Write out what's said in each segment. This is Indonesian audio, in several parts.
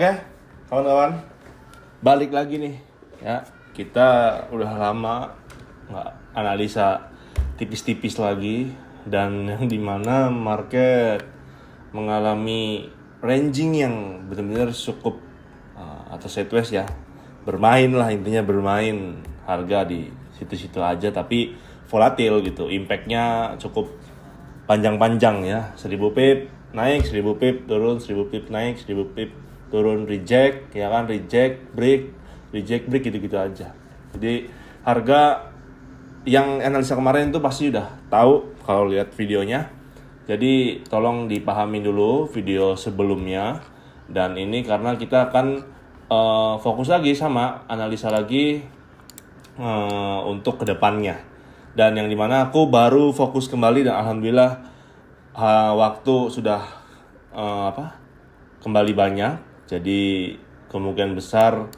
Oke, kawan-kawan, balik lagi nih ya. Kita udah lama nggak analisa tipis-tipis lagi, dan yang dimana market mengalami ranging yang benar-benar cukup atau sideways ya. Bermain lah, intinya bermain harga di situ-situ aja, tapi volatil gitu. Impactnya cukup panjang-panjang ya. 1000 pip naik, 1000 pip turun, 1000 pip naik, 1000 pip turun, reject ya kan, reject break gitu-gitu aja. Jadi harga yang analisa kemarin itu pasti udah tahu kalau lihat videonya. Jadi tolong dipahami dulu video sebelumnya, dan ini karena kita akan fokus lagi sama analisa lagi untuk kedepannya. Dan yang dimana aku baru fokus kembali, dan alhamdulillah waktu sudah kembali banyak. Jadi kemungkinan besar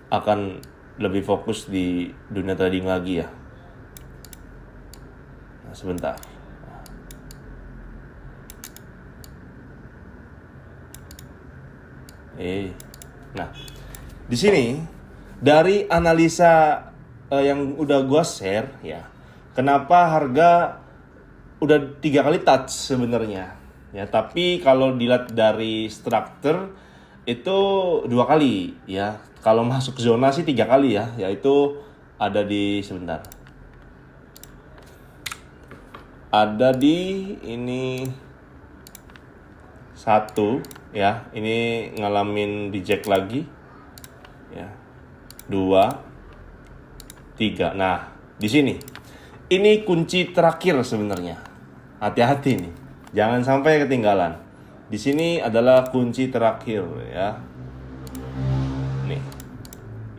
akan lebih fokus di dunia trading lagi ya. Nah, sebentar. Nah, di sini dari analisa yang udah gua share ya, kenapa harga udah 3 kali touch sebenarnya ya, tapi kalau dilihat dari struktur itu 2 kali ya. Kalau masuk zona sih 3 kali ya, yaitu ada di sebentar. Ada di ini satu ya, ini ngalamin reject lagi ya. 2 3. Nah, di sini ini kunci terakhir sebenarnya. Hati-hati nih, jangan sampai ketinggalan. Di sini adalah kunci terakhir ya. Nih,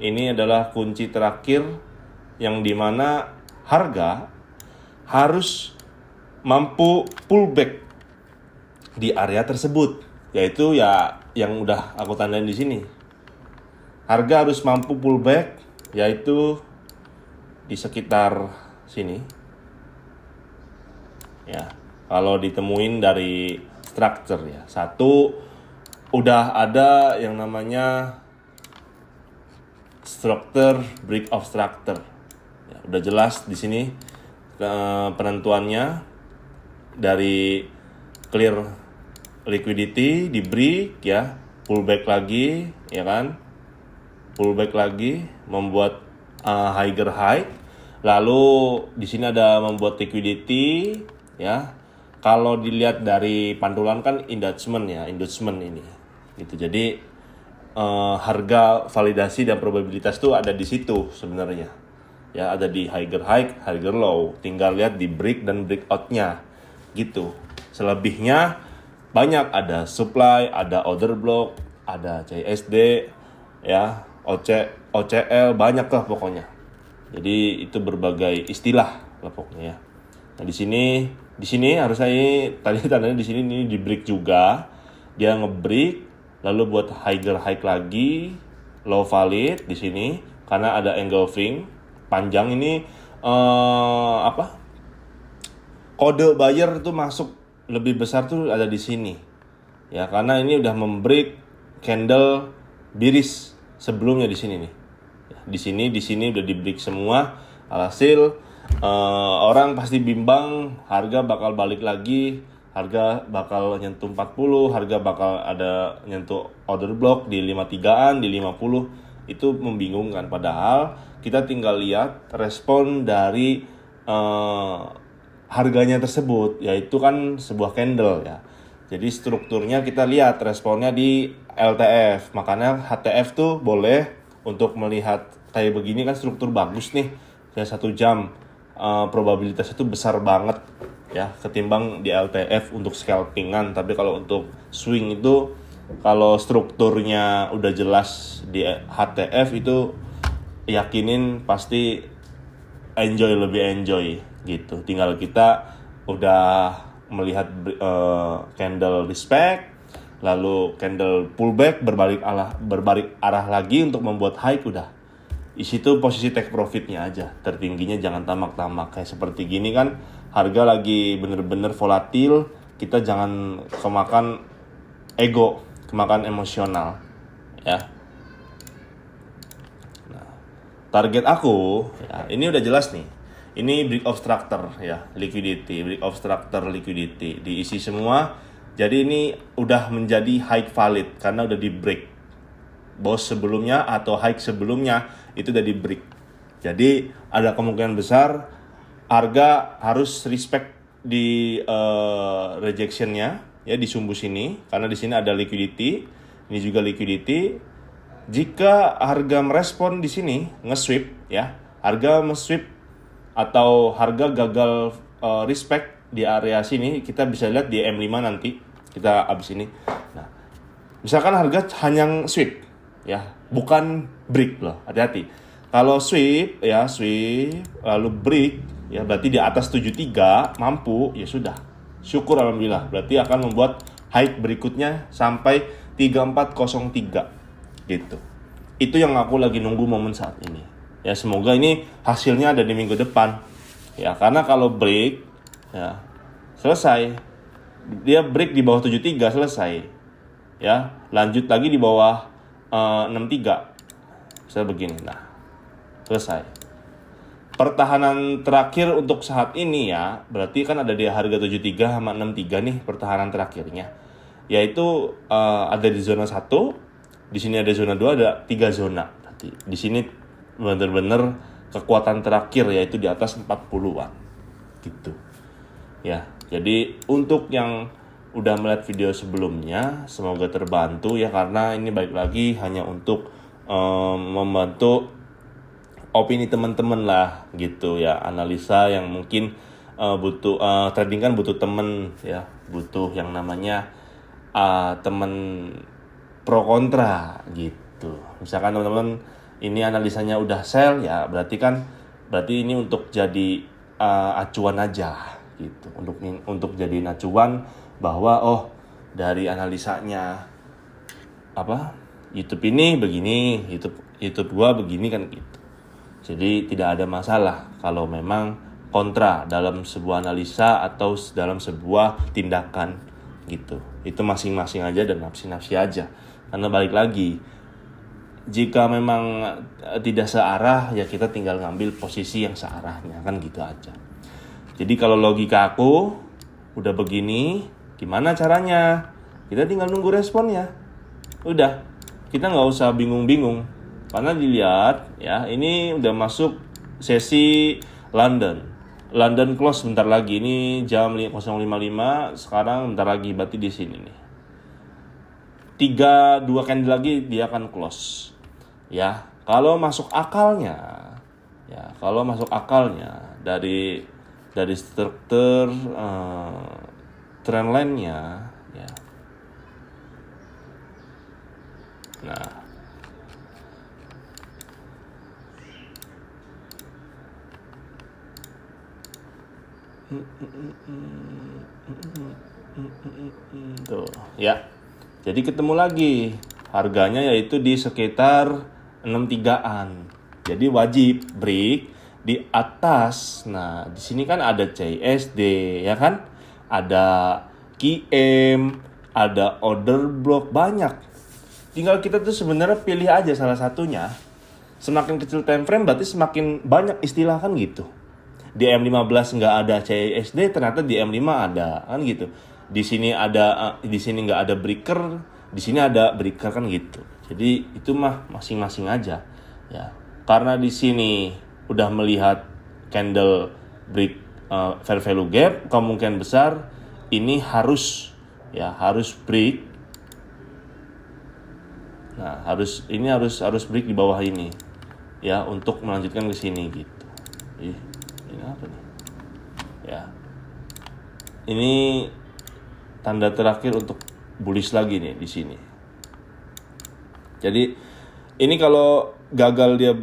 ini adalah kunci terakhir yang dimana harga harus mampu pullback di area tersebut, yaitu ya yang udah aku tandain di sini. Harga harus mampu pullback, yaitu di sekitar sini. Ya, kalau ditemuin dari structure ya. Satu, udah ada yang namanya structure break of structure. Ya, udah jelas di sini penentuannya dari clear liquidity di break ya, pullback lagi ya kan. Pullback lagi membuat higher high. Lalu di sini ada membuat liquidity ya. Kalau dilihat dari pantulan kan inducement ini gitu. Jadi harga validasi dan probabilitas tuh ada di situ sebenarnya ya, ada di higher high, higher low. Tinggal lihat di break dan breakout-nya gitu. Selebihnya banyak, ada supply, ada order block, ada CSD ya, OCL, banyak lah pokoknya. Jadi itu berbagai istilah lah pokoknya ya. Nah, di sini harus saya tadi tandanya di sini ini di break juga. Dia nge-break lalu buat higher high lagi, low valid di sini karena ada engulfing panjang ini kode buyer itu masuk lebih besar tuh ada di sini. Ya, karena ini udah membreak candle bearish sebelumnya di sini nih. Di sini udah di break semua. Alhasil orang pasti bimbang, harga bakal balik lagi, harga bakal nyentuh 40, harga bakal ada nyentuh order block di 53-an, di 50. Itu membingungkan, padahal kita tinggal lihat respon dari harganya tersebut, yaitu kan sebuah candle ya. Jadi strukturnya kita lihat responnya di LTF. Makanya HTF tuh boleh untuk melihat kayak begini kan, struktur bagus nih. Kayak 1 jam probabilitasnya itu besar banget ya ketimbang di LTF untuk scalpingan. Tapi kalau untuk swing itu, kalau strukturnya udah jelas di HTF itu yakinin pasti lebih enjoy gitu. Tinggal kita udah melihat candle respect, lalu candle pullback berbalik arah lagi untuk membuat high, udah di situ posisi take profitnya aja. Tertingginya jangan tamak-tamak. Kayak seperti gini kan, harga lagi bener-bener volatil, kita jangan kemakan ego, kemakan emosional ya. Nah, target aku ya, ini udah jelas nih. Ini break obstructor ya, liquidity, break obstructor liquidity diisi semua. Jadi ini udah menjadi high valid karena udah di break. Bos sebelumnya atau high sebelumnya itu udah di break. Jadi ada kemungkinan besar harga harus respect di rejectionnya ya, di sumbu sini karena di sini ada liquidity, ini juga liquidity. Jika harga merespon di sini nge-sweep ya, harga nge-sweep atau harga gagal respect di area sini, kita bisa lihat di M5 nanti kita abis ini. Nah, misalkan harga hanya sweep ya, bukan break loh, hati-hati. Kalau sweep ya, sweep lalu break ya, berarti di atas 73 mampu ya sudah. Syukur alhamdulillah, berarti akan membuat high berikutnya sampai 3403 gitu. Itu yang aku lagi nunggu momen saat ini. Ya semoga ini hasilnya ada di minggu depan. Ya karena kalau break ya selesai. Dia break di bawah 73 selesai. Ya, lanjut lagi di bawah 63. Bisa begini. Nah, selesai. Pertahanan terakhir untuk saat ini ya, berarti kan ada di harga 73 sama 63 nih pertahanan terakhirnya. Yaitu ada di zona 1, di sini ada zona 2, ada 3 zona. Berarti di sini benar-benar kekuatan terakhir yaitu di atas 40-an gitu ya. Jadi untuk yang udah melihat video sebelumnya semoga terbantu ya, karena ini balik lagi hanya untuk membantu opini teman-teman lah gitu ya, analisa yang mungkin butuh trading kan butuh temen ya, butuh yang namanya temen pro kontra gitu. Misalkan teman-teman ini analisanya udah sell ya, berarti ini untuk jadi acuan aja gitu, untuk jadiin acuan bahwa oh dari analisanya YouTube ini begini, YouTube gua begini kan gitu. Jadi tidak ada masalah kalau memang kontra dalam sebuah analisa atau dalam sebuah tindakan gitu. Itu masing-masing aja dan nafsi-nafsi aja. Karena balik lagi, jika memang tidak searah ya kita tinggal ngambil posisi yang searahnya kan gitu aja. Jadi kalau logika aku udah begini, gimana caranya? Kita tinggal nunggu responnya. Udah, kita nggak usah bingung-bingung. Karena dilihat ya, ini udah masuk sesi London close bentar lagi. Ini jam 0.55, sekarang bentar lagi berarti di sini nih. 2 candle lagi dia akan close. Ya, kalau masuk akalnya dari struktur trendline-nya ya. Nah, tuh ya. Jadi ketemu lagi harganya yaitu di sekitar 63-an. Jadi wajib break di atas. Nah, di sini kan ada CSD ya kan? Ada QM, ada order block, banyak. Tinggal kita tuh sebenarnya pilih aja salah satunya. Semakin kecil time frame berarti semakin banyak istilah kan gitu. Di M15 nggak ada CSD, ternyata di M5 ada kan gitu. Di sini nggak ada breaker, di sini ada breaker kan gitu. Jadi itu mah masing-masing aja ya. Karena di sini udah melihat candle break fair value gap, kemungkinan besar ini harus break. Nah, harus break di bawah ini ya untuk melanjutkan ke sini gitu. Ini apa nih? Ya. Ini tanda terakhir untuk bullish lagi nih di sini. Jadi ini kalau gagal dia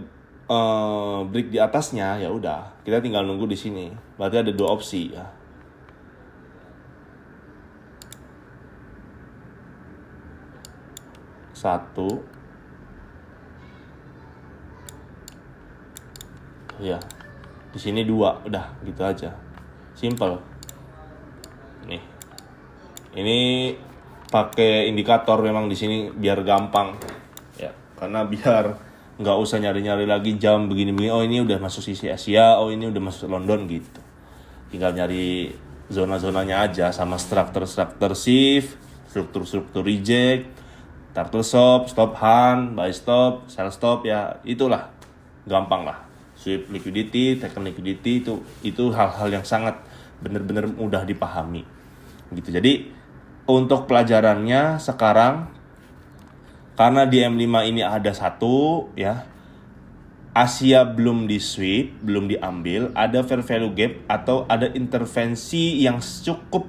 break di atasnya ya udah, kita tinggal nunggu di sini. Berarti ada 2 opsi ya. Satu ya. Di sini 2, udah gitu aja. Simple. Nih. Ini pakai indikator memang di sini biar gampang karena biar nggak usah nyari-nyari lagi jam begini-begini, oh ini udah masuk sisi Asia, oh ini udah masuk London gitu. Tinggal nyari zona-zonanya aja sama struktur-struktur shift, struktur-struktur reject, turtle stop hunt, buy stop, sell stop, ya itulah gampang lah. Sweep liquidity, taken liquidity itu hal-hal yang sangat benar-benar mudah dipahami gitu. Jadi untuk pelajarannya sekarang, karena di M5 ini ada satu ya, Asia belum di sweep, belum diambil, ada fair value gap atau ada intervensi yang cukup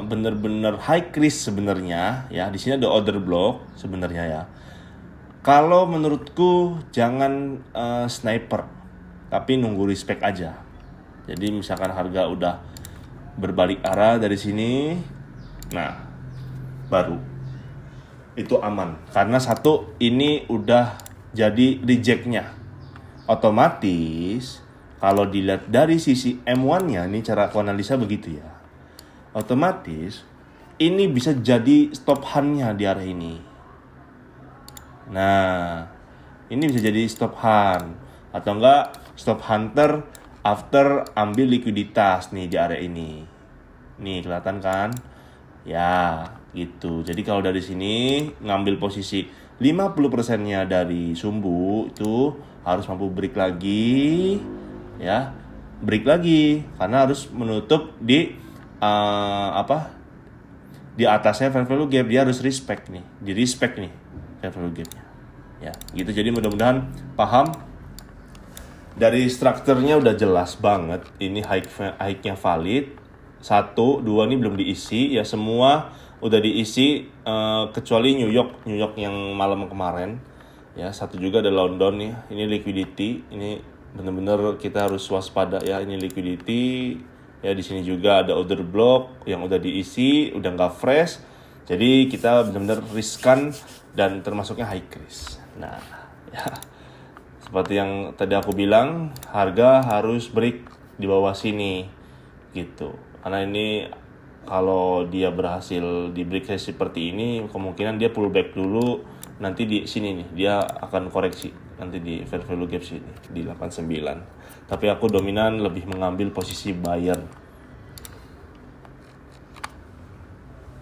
bener-bener high risk sebenarnya ya. Di sini ada order block sebenarnya ya. Kalau menurutku jangan sniper, tapi nunggu respect aja. Jadi misalkan harga udah berbalik arah dari sini, nah baru itu aman. Karena satu, ini udah jadi rejectnya. Otomatis kalau dilihat dari sisi M1-nya, ini cara aku analisa begitu ya. Otomatis ini bisa jadi stop hunt-nya di area ini. Nah, ini bisa jadi stop hunt atau enggak stop hunter after ambil likuiditas nih di area ini. Nih kelihatan kan? Ya, gitu. Jadi kalau dari sini ngambil posisi 50%-nya dari sumbu itu harus mampu break lagi ya. Break lagi karena harus menutup di di atasnya fair value gap. Dia harus respect nih. Di respect nih fair value gap-nya. Ya, gitu. Jadi mudah-mudahan paham. Dari strukturnya udah jelas banget. Ini high-nya valid. 1, 2 ini belum diisi ya, semua udah diisi kecuali New York yang malam kemarin ya. 1 juga ada London nih. Ini liquidity, ini benar-benar kita harus waspada ya. Ini liquidity ya. Di sini juga ada order block yang udah diisi, udah nggak fresh. Jadi kita benar-benar riskan dan termasuknya high risk. Nah ya, seperti yang tadi aku bilang, harga harus break di bawah sini gitu. Karena ini kalau dia berhasil di break seperti ini, kemungkinan dia pullback dulu. Nanti di sini nih dia akan koreksi nanti di fair value gap sini di 89. Tapi aku dominan lebih mengambil posisi buyer.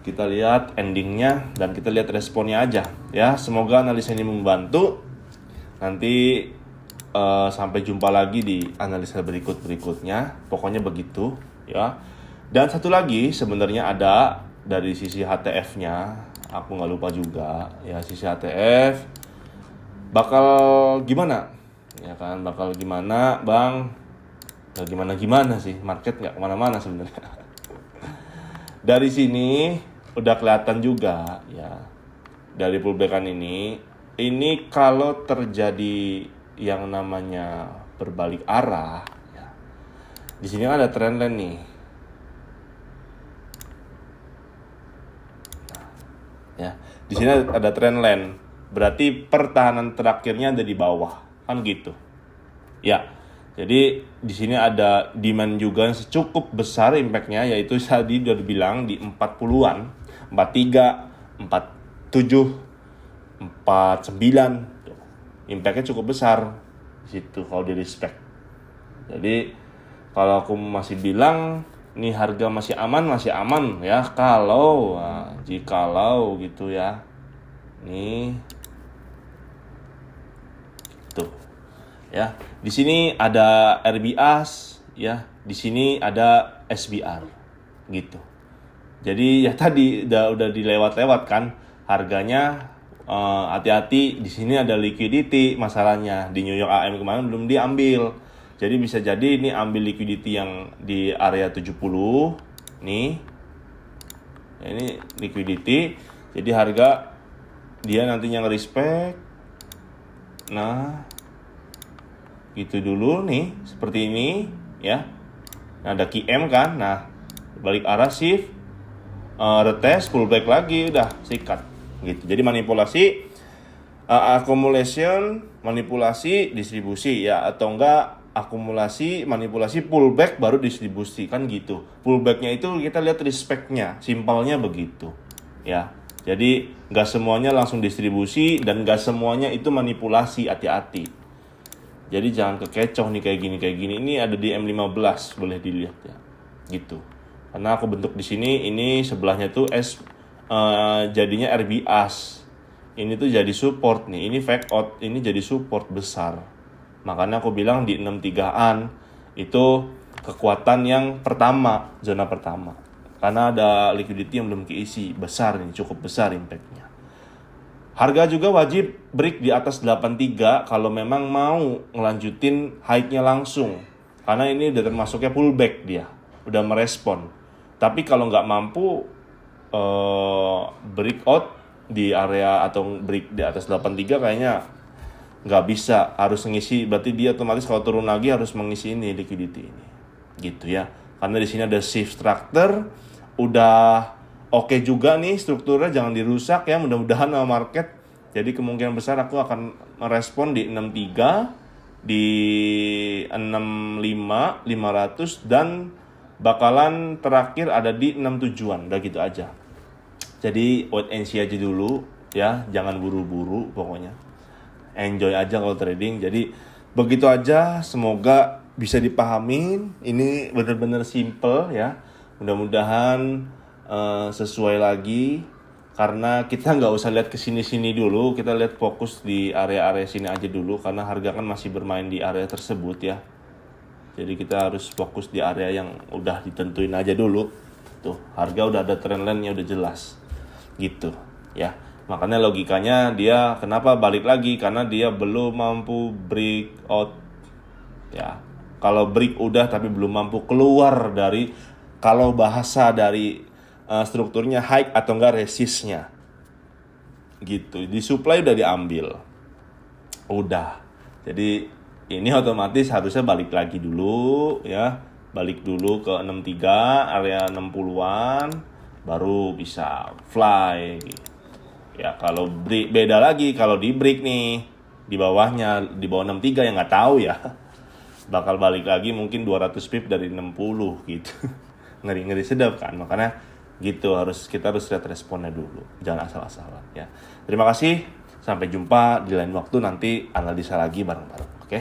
Kita lihat endingnya dan kita lihat responnya aja ya. Semoga analisa ini membantu. Nanti sampai jumpa lagi di analisa berikutnya. Pokoknya begitu ya. Dan satu lagi sebenarnya ada dari sisi HTF-nya, aku nggak lupa juga ya, sisi HTF bakal gimana ya kan, bakal gimana bang, nggak gimana sih, market nggak kemana-mana sebenarnya. Dari sini udah kelihatan juga ya, dari pullbackan ini kalau terjadi yang namanya berbalik arah ya, di sini ada trendline nih. Ya, di sini ada trendline, berarti pertahanan terakhirnya ada di bawah, kan gitu. Ya, jadi di sini ada demand juga yang cukup besar impactnya, yaitu tadi udah dibilang di 40-an, 43, 47, 49, impactnya cukup besar di situ kalau di respect. Jadi kalau aku masih bilang ini harga masih aman ya, jikalau gitu ya. Nih. Tuh. Ya, di sini ada RBAS ya, di sini ada SBR gitu. Jadi ya tadi udah dilewat-lewat kan harganya, hati-hati di sini ada liquidity masalahnya. Di New York AM kemarin belum diambil. Jadi bisa jadi ini ambil liquidity yang di area 70 nih. Ya, ini liquidity. Jadi harga dia nantinya nge-respect. Nah, gitu dulu nih, seperti ini ya. Nah, ada QM kan. Nah, balik arah shift, retest, pullback lagi, udah sikat gitu. Jadi manipulasi accumulation, manipulasi distribusi ya, atau enggak akumulasi, manipulasi, pullback baru distribusi kan gitu. Pullbacknya itu kita lihat respect-nya, simpelnya begitu ya. Jadi nggak semuanya langsung distribusi dan nggak semuanya itu manipulasi, hati-hati. Jadi jangan kekecoh nih kayak gini. Ini ada di M15, boleh dilihat ya. Gitu. Karena aku bentuk di sini, ini sebelahnya tuh jadinya RBAS. Ini tuh jadi support nih. Ini fake out, ini jadi support besar. Makanya aku bilang di 63-an itu kekuatan yang pertama, zona pertama. Karena ada liquidity yang belum keisi, besar nih, cukup besar impact-nya. Harga juga wajib break di atas 83 kalau memang mau ngelanjutin high-nya langsung. Karena ini udah termasuknya pullback dia, udah merespon. Tapi kalau nggak mampu breakout di area atau break di atas 83 kayaknya nggak bisa, harus ngisi, berarti dia otomatis kalau turun lagi harus mengisi ini liquidity ini. Gitu ya. Karena di sini ada shift structure, udah oke juga nih strukturnya, jangan dirusak ya, mudah-mudahan sama market. Jadi kemungkinan besar aku akan merespon di 63, di 65, 500 dan bakalan terakhir ada di 67-an, udah gitu aja. Jadi wait and see aja dulu ya, jangan buru-buru pokoknya. Enjoy aja kalau trading. Jadi begitu aja, semoga bisa dipahamin. Ini benar-benar simple ya. Mudah-mudahan sesuai lagi, karena kita nggak usah lihat ke sini-sini dulu, kita lihat fokus di area-area sini aja dulu, karena harga kan masih bermain di area tersebut ya. Jadi kita harus fokus di area yang udah ditentuin aja dulu. Tuh, harga udah ada trendline-nya udah jelas. Gitu ya. Makanya logikanya dia kenapa balik lagi, karena dia belum mampu breakout ya. Kalau break udah tapi belum mampu keluar dari, kalau bahasa dari strukturnya high atau enggak resistnya gitu. Di supply udah diambil, udah. Jadi ini otomatis harusnya balik lagi dulu ya, balik dulu ke 63, area 60-an baru bisa fly gitu. Ya kalau break beda lagi, kalau di break nih di bawahnya, di bawah 63 yang nggak tahu ya, bakal balik lagi mungkin 200 pip dari 60 gitu. Ngeri-ngeri sedap kan. Makanya gitu, kita harus lihat responnya dulu, jangan asal-asalan ya. Terima kasih, sampai jumpa di lain waktu, nanti analisa lagi bareng-bareng, oke?